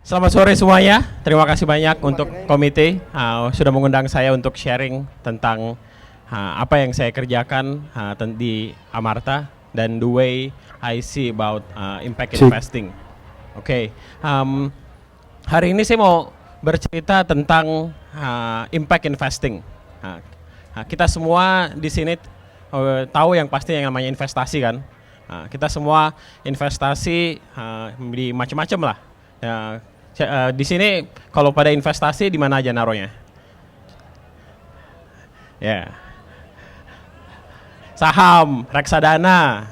Selamat sore semuanya. Terima kasih banyak untuk komite sudah mengundang saya untuk sharing tentang apa yang saya kerjakan di Amarta dan the way I see about impact investing. Oke, hari ini saya mau bercerita tentang impact investing. Kita semua di sini tahu yang pasti yang namanya investasi kan. Kita semua investasi di macam-macam lah. Di sini kalau pada investasi di mana aja naruhnya? Ya, saham, reksadana,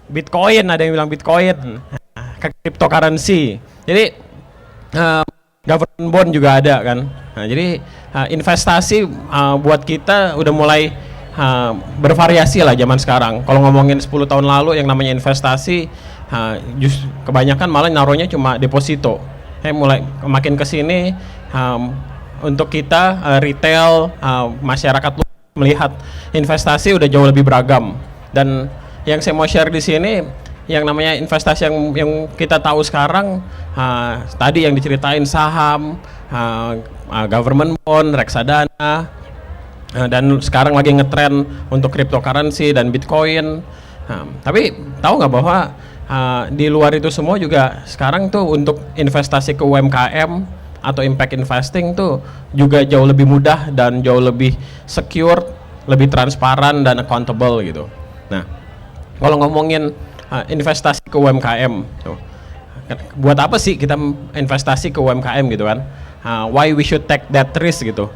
Bitcoin, ada yang bilang Bitcoin, cryptocurrency. Jadi government bond juga ada kan. Jadi investasi buat kita udah mulai bervariasi lah zaman sekarang. Kalau ngomongin 10 tahun lalu yang namanya investasi kebanyakan malah naruhnya cuma deposito. Mulai makin kesini untuk kita retail masyarakat melihat investasi udah jauh lebih beragam. Dan yang saya mau share di sini yang namanya investasi yang kita tahu sekarang tadi yang diceritain saham, government bond, reksadana. Dan sekarang lagi ngetren untuk cryptocurrency dan Bitcoin. Tapi tahu nggak bahwa di luar itu semua juga sekarang tuh untuk investasi ke UMKM atau impact investing tuh juga jauh lebih mudah dan jauh lebih secure, lebih transparan dan accountable gitu. Nah, kalau ngomongin investasi ke UMKM, tuh, buat apa sih kita investasi ke UMKM gitu kan? Why we should take that risk gitu?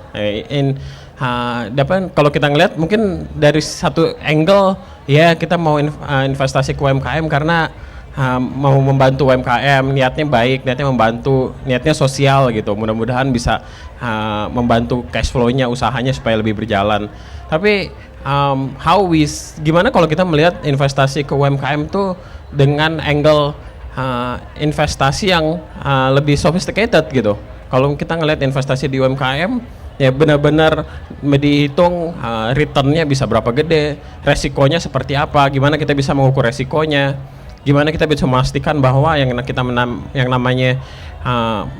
Kalau kita ngeliat mungkin dari satu angle ya kita mau investasi ke UMKM karena mau membantu UMKM, niatnya baik, niatnya membantu, niatnya sosial gitu, mudah-mudahan bisa membantu cash flow-nya usahanya supaya lebih berjalan. Tapi gimana kalau kita melihat investasi ke UMKM tuh dengan angle investasi yang lebih sophisticated gitu. Kalau kita ngelihat investasi di UMKM ya benar-benar dihitung returnnya bisa berapa gede, resikonya seperti apa, gimana kita bisa mengukur resikonya, gimana kita bisa memastikan bahwa yang namanya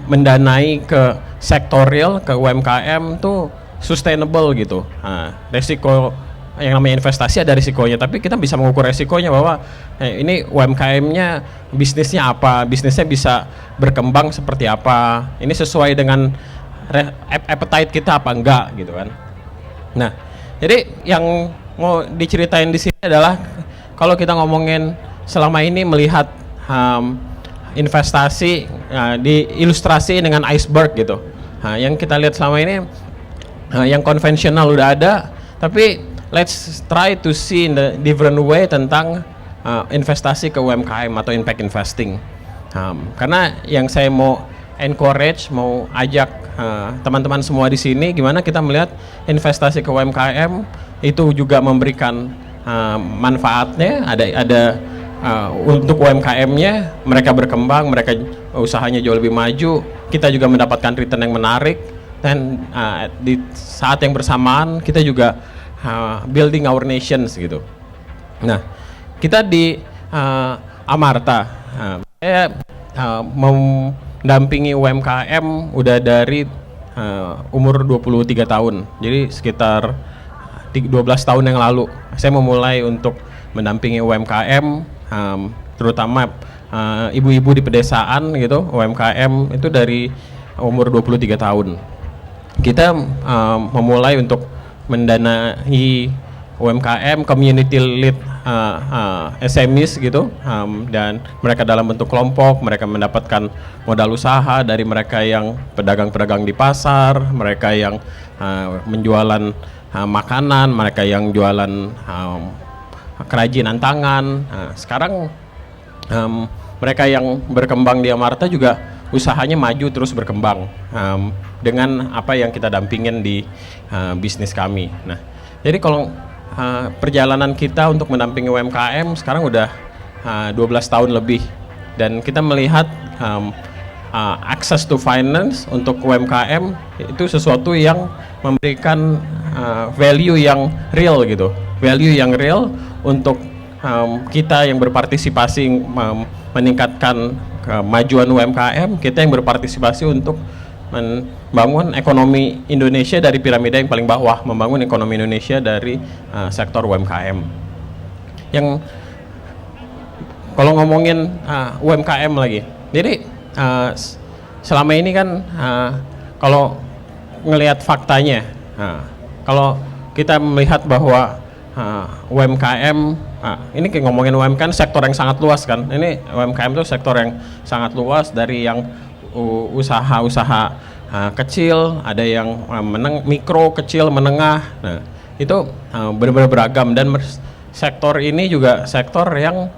mendanai ke sektor real, ke UMKM tuh sustainable gitu. Resiko yang namanya investasi ada risikonya, tapi kita bisa mengukur resikonya bahwa ini UMKM-nya bisnisnya apa, bisnisnya bisa berkembang seperti apa, ini sesuai dengan appetite kita apa enggak gitu kan. Nah, jadi yang mau diceritain di sini adalah kalau kita ngomongin selama ini melihat investasi diilustrasi dengan iceberg gitu. Yang kita lihat selama ini yang konvensional udah ada, tapi let's try to see in the different way tentang investasi ke UMKM atau impact investing. Karena yang saya mau encourage, mau ajak teman-teman semua di sini, gimana kita melihat investasi ke UMKM itu juga memberikan manfaatnya, ada untuk UMKM-nya, mereka berkembang, mereka usahanya jauh lebih maju, kita juga mendapatkan return yang menarik, dan di saat yang bersamaan kita juga building our nations gitu. Nah, kita di Amarta, saya mendampingi UMKM udah dari umur 23 tahun, jadi sekitar 12 tahun yang lalu saya memulai untuk mendampingi UMKM, terutama ibu-ibu di pedesaan gitu. UMKM itu dari umur 23 tahun kita memulai untuk mendanai UMKM, community lead SMEs gitu, dan mereka dalam bentuk kelompok, mereka mendapatkan modal usaha dari mereka yang pedagang-pedagang di pasar, mereka yang menjualan makanan, mereka yang jualan kerajinan tangan. Sekarang mereka yang berkembang di Amarta juga usahanya maju terus berkembang dengan apa yang kita dampingin di bisnis kami. Nah, jadi kalau perjalanan kita untuk mendampingi UMKM sekarang udah 12 tahun lebih, dan kita melihat access to finance untuk UMKM itu sesuatu yang memberikan value yang real gitu, value yang real untuk kita yang berpartisipasi meningkatkan kemajuan UMKM, kita yang berpartisipasi untuk membangun ekonomi Indonesia dari piramida yang paling bawah, membangun ekonomi Indonesia dari sektor UMKM. Yang kalau ngomongin UMKM lagi, jadi selama ini kan kalau ngelihat faktanya, kalau kita melihat bahwa UMKM, ini kayak ngomongin UMKM sektor yang sangat luas kan, ini UMKM itu sektor yang sangat luas, dari yang usaha-usaha kecil, ada yang mikro, kecil, menengah, nah itu benar-benar beragam. Dan sektor ini juga sektor yang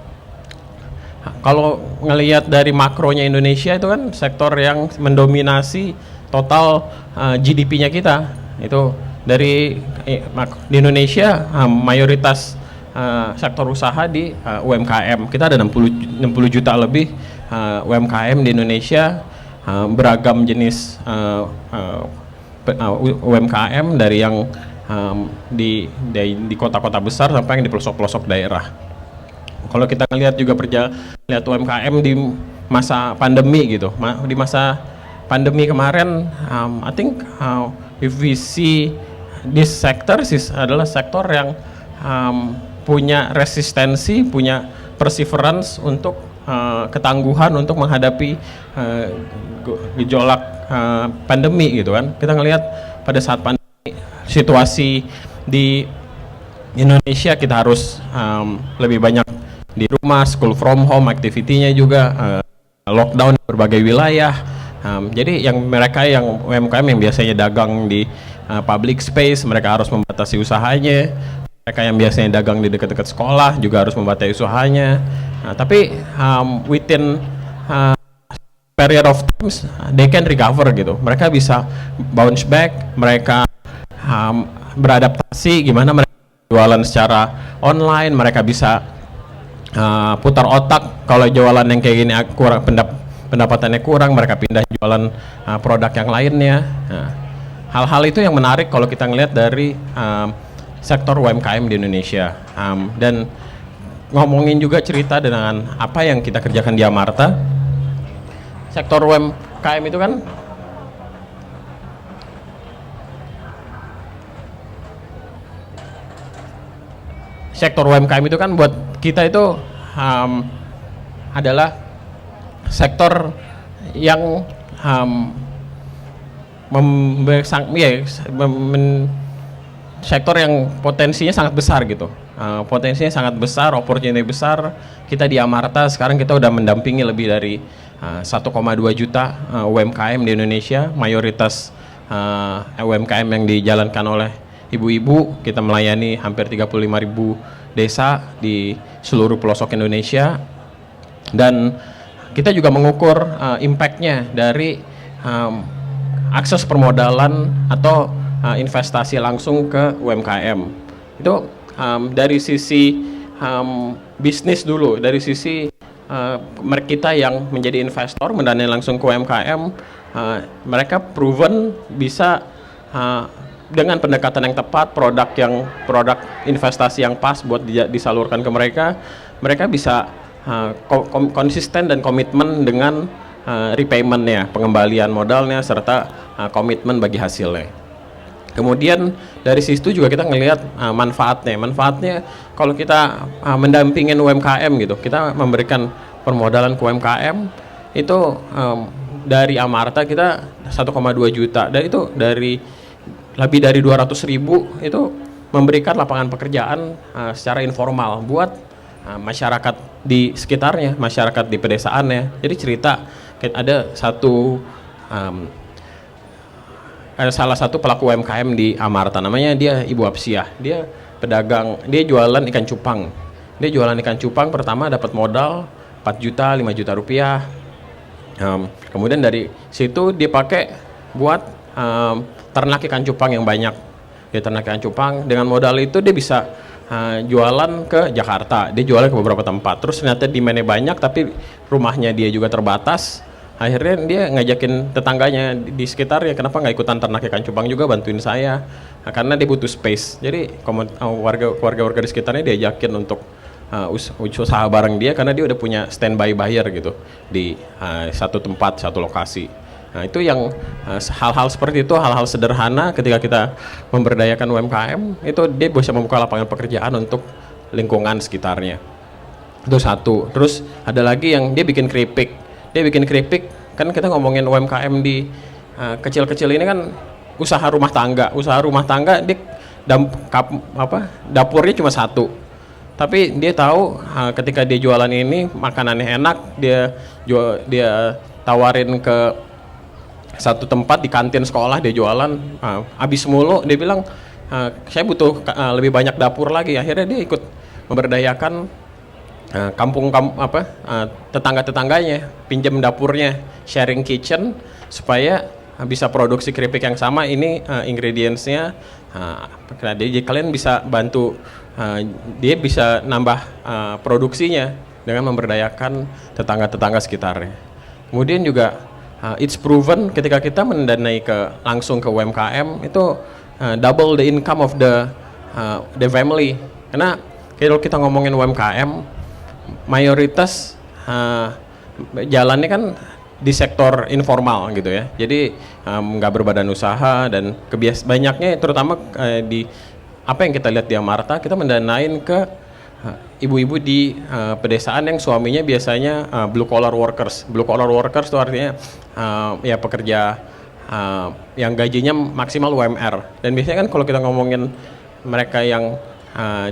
kalau ngelihat dari makronya Indonesia itu kan sektor yang mendominasi total GDP-nya kita. Itu dari di Indonesia mayoritas sektor usaha di UMKM. Kita ada 60 juta lebih UMKM di Indonesia, beragam jenis UMKM dari yang di kota-kota besar sampai yang di pelosok-pelosok daerah. Kalau kita lihat juga lihat UMKM di masa pandemi gitu, di masa pandemi kemarin, I think if we see this sector adalah sektor yang punya resistensi, punya perseverance untuk ketangguhan untuk menghadapi gejolak pandemi gitu kan. Kita ngelihat pada saat pandemi, situasi di Indonesia kita harus lebih banyak di rumah, school from home, activity-nya juga lockdown di berbagai wilayah. Jadi mereka yang UMKM yang biasanya dagang di public space, mereka harus membatasi usahanya. Mereka yang biasanya dagang di dekat-dekat sekolah juga harus membatasi usahanya. Tapi within period of times they can recover gitu. Mereka bisa bounce back, mereka beradaptasi gimana mereka jualan secara online, mereka bisa putar otak. Kalau jualan yang kayak gini kurang, pendapatannya kurang, mereka pindah jualan produk yang lainnya. Hal-hal itu yang menarik kalau kita ngelihat dari sektor UMKM di Indonesia. Dan ngomongin juga cerita dengan apa yang kita kerjakan di Amarta, sektor UMKM itu kan buat kita itu adalah sektor yang sektor yang potensinya sangat besar gitu. Potensinya sangat besar, opportunity besar. Kita di Amarta sekarang kita udah mendampingi lebih dari 1,2 juta UMKM di Indonesia, mayoritas UMKM yang dijalankan oleh ibu-ibu. Kita melayani hampir 35.000 desa di seluruh pelosok Indonesia, dan kita juga mengukur impact-nya dari akses permodalan atau investasi langsung ke UMKM. Itu dari sisi bisnis dulu, dari sisi kita yang menjadi investor mendanai langsung ke UMKM, mereka proven bisa dengan pendekatan yang tepat, produk investasi yang pas buat disalurkan ke mereka, mereka bisa konsisten dan komitmen dengan repayment-nya, pengembalian modalnya, serta komitmen bagi hasilnya. Kemudian dari situ juga kita ngelihat manfaatnya kalau kita mendampingin UMKM gitu, kita memberikan permodalan ke UMKM itu dari Amarta kita 1,2 juta, dan itu dari lebih dari 200.000 itu memberikan lapangan pekerjaan secara informal buat masyarakat di sekitarnya, masyarakat di pedesaannya. Jadi cerita ada salah satu pelaku UMKM di Amarta, namanya dia Ibu Apsiah. Dia pedagang, dia jualan ikan cupang. Dia jualan ikan cupang, pertama dapat modal 4 juta, 5 juta rupiah. Kemudian dari situ dia pakai buat ternak ikan cupang yang banyak. Dia ternak ikan cupang, dengan modal itu dia bisa jualan ke Jakarta, dia jualan ke beberapa tempat. Terus ternyata demand-nya banyak tapi rumahnya dia juga terbatas. Akhirnya dia ngajakin tetangganya di sekitarnya, kenapa nggak ikutan ternak ikan cupang juga, bantuin saya. Karena dia butuh space. Jadi warga di sekitarnya diajakin untuk usaha bareng dia karena dia udah punya standby buyer gitu di satu tempat, satu lokasi. Nah itu yang hal-hal seperti itu, hal-hal sederhana ketika kita memberdayakan UMKM itu dia bisa membuka lapangan pekerjaan untuk lingkungan sekitarnya. Itu satu. Terus ada lagi yang dia bikin keripik kan kita ngomongin UMKM di kecil-kecil ini kan usaha rumah tangga dia dapurnya cuma satu, tapi dia tahu ketika dia jualan ini makanannya enak, dia tawarin ke satu tempat di kantin sekolah dia jualan, habis mulu dia bilang saya butuh lebih banyak dapur lagi. Akhirnya dia ikut memberdayakan tetangga-tetangganya, pinjam dapurnya, sharing kitchen supaya bisa produksi keripik yang sama. Ini ingredientsnya, jadi kalian bisa bantu dia bisa nambah produksinya dengan memberdayakan tetangga-tetangga sekitarnya. Kemudian juga it's proven ketika kita mendanai langsung ke UMKM itu double the income of the family. Karena kalau kita ngomongin UMKM, mayoritas jalannya kan di sektor informal gitu ya. Jadi nggak berbadan usaha dan banyaknya terutama di apa yang kita lihat di Amarta, kita mendanain ke ibu-ibu di pedesaan yang suaminya biasanya blue collar workers. Blue collar workers itu artinya ya pekerja yang gajinya maksimal UMR. Dan biasanya kan kalau kita ngomongin mereka yang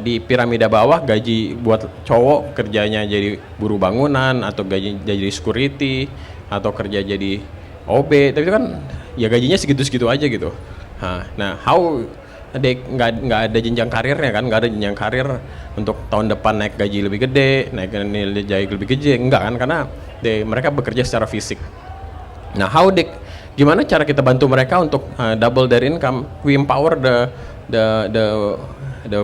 di piramida bawah, gaji buat cowok kerjanya jadi buruh bangunan atau jadi security atau kerja jadi OB, tapi itu kan ya gajinya segitu-segitu aja gitu. Nah, nggak ada jenjang karirnya kan, nggak ada jenjang karir untuk tahun depan naik gaji lebih gede, naik gaji lebih gede, enggak kan, karena mereka bekerja secara fisik. Nah, gimana cara kita bantu mereka untuk double their income? We empower the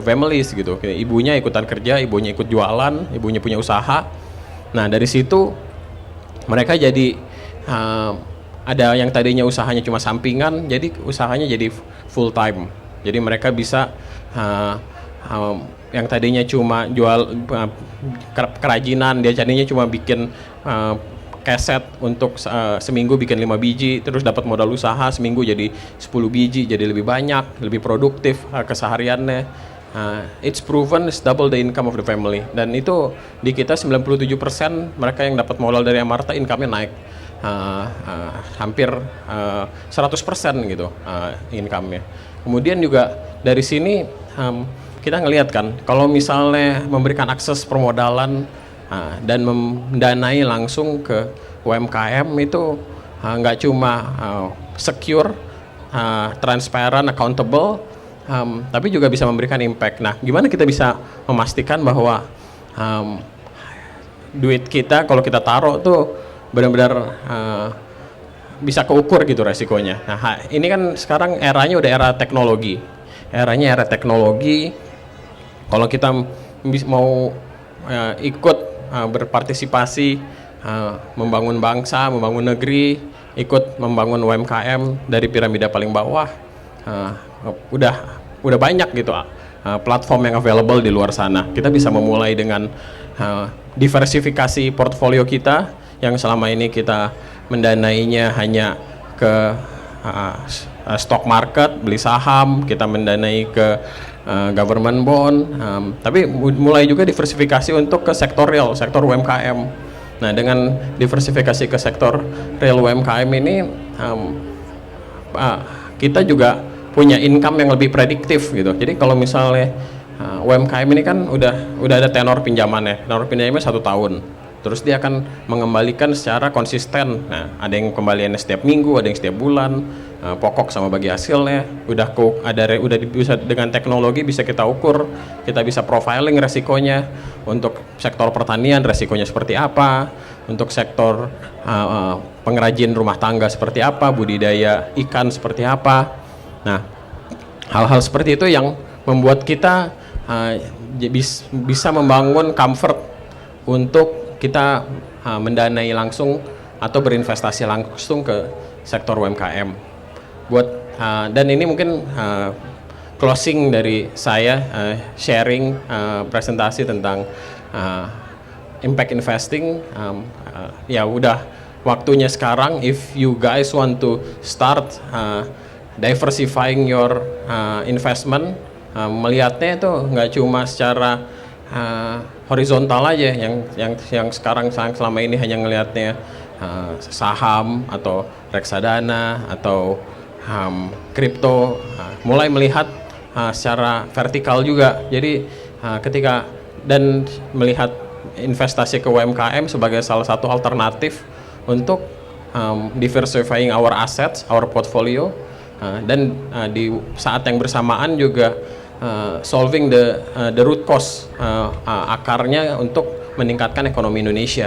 families gitu. Ibunya ikutan kerja, ibunya ikut jualan, ibunya punya usaha. Nah dari situ mereka jadi ada yang tadinya usahanya cuma sampingan, jadi usahanya jadi full time. Jadi mereka bisa yang tadinya cuma jual kerajinan, dia tadinya cuma bikin keset untuk seminggu bikin 5 biji, terus dapat modal usaha seminggu jadi 10 biji, jadi lebih banyak, lebih produktif kesehariannya. It's proven it's double the income of the family. Dan itu di kita 97% mereka yang dapat modal dari Amarta income-nya naik hampir 100% gitu income-nya. Kemudian juga dari sini kita ngelihat kan kalau misalnya memberikan akses permodalan dan mendanai langsung ke UMKM itu nggak cuma secure, transparent, accountable, tapi juga bisa memberikan impact. Nah, gimana kita bisa memastikan bahwa duit kita kalau kita taruh tuh benar-benar bisa keukur gitu resikonya. Nah, ini kan sekarang eranya udah era teknologi. Eranya era teknologi. Kalau kita mau ikut berpartisipasi membangun bangsa, membangun negeri, ikut membangun UMKM dari piramida paling bawah, udah banyak gitu platform yang available di luar sana. Kita bisa memulai dengan diversifikasi portfolio kita yang selama ini kita mendanainya hanya ke stock market, beli saham, kita mendanai ke government bond, tapi mulai juga diversifikasi untuk ke sektor real, sektor UMKM. Nah, dengan diversifikasi ke sektor real UMKM ini kita juga punya income yang lebih prediktif gitu. Jadi kalau misalnya UMKM ini kan udah ada tenor pinjamannya 1 tahun. Terus dia akan mengembalikan secara konsisten. Nah, ada yang kembaliannya setiap minggu, ada yang setiap bulan, pokok sama bagi hasilnya. Udah bisa dengan teknologi bisa kita ukur, kita bisa profiling resikonya. Untuk sektor pertanian resikonya seperti apa, untuk sektor pengrajin rumah tangga seperti apa, budidaya ikan seperti apa. Nah, hal-hal seperti itu yang membuat kita bisa membangun comfort untuk kita mendanai langsung atau berinvestasi langsung ke sektor UMKM. Dan ini mungkin closing dari saya sharing presentasi tentang uh, impact investing, ya udah waktunya sekarang. If you guys want to start diversifying your investment, melihatnya itu nggak cuma secara horizontal aja, yang sekarang selama ini hanya ngelihatnya saham atau reksadana atau kripto, mulai melihat secara vertikal juga. Jadi ketika dan melihat investasi ke UMKM sebagai salah satu alternatif untuk diversifying our assets, our portfolio, dan di saat yang bersamaan juga solving the root cause, akarnya untuk meningkatkan ekonomi Indonesia.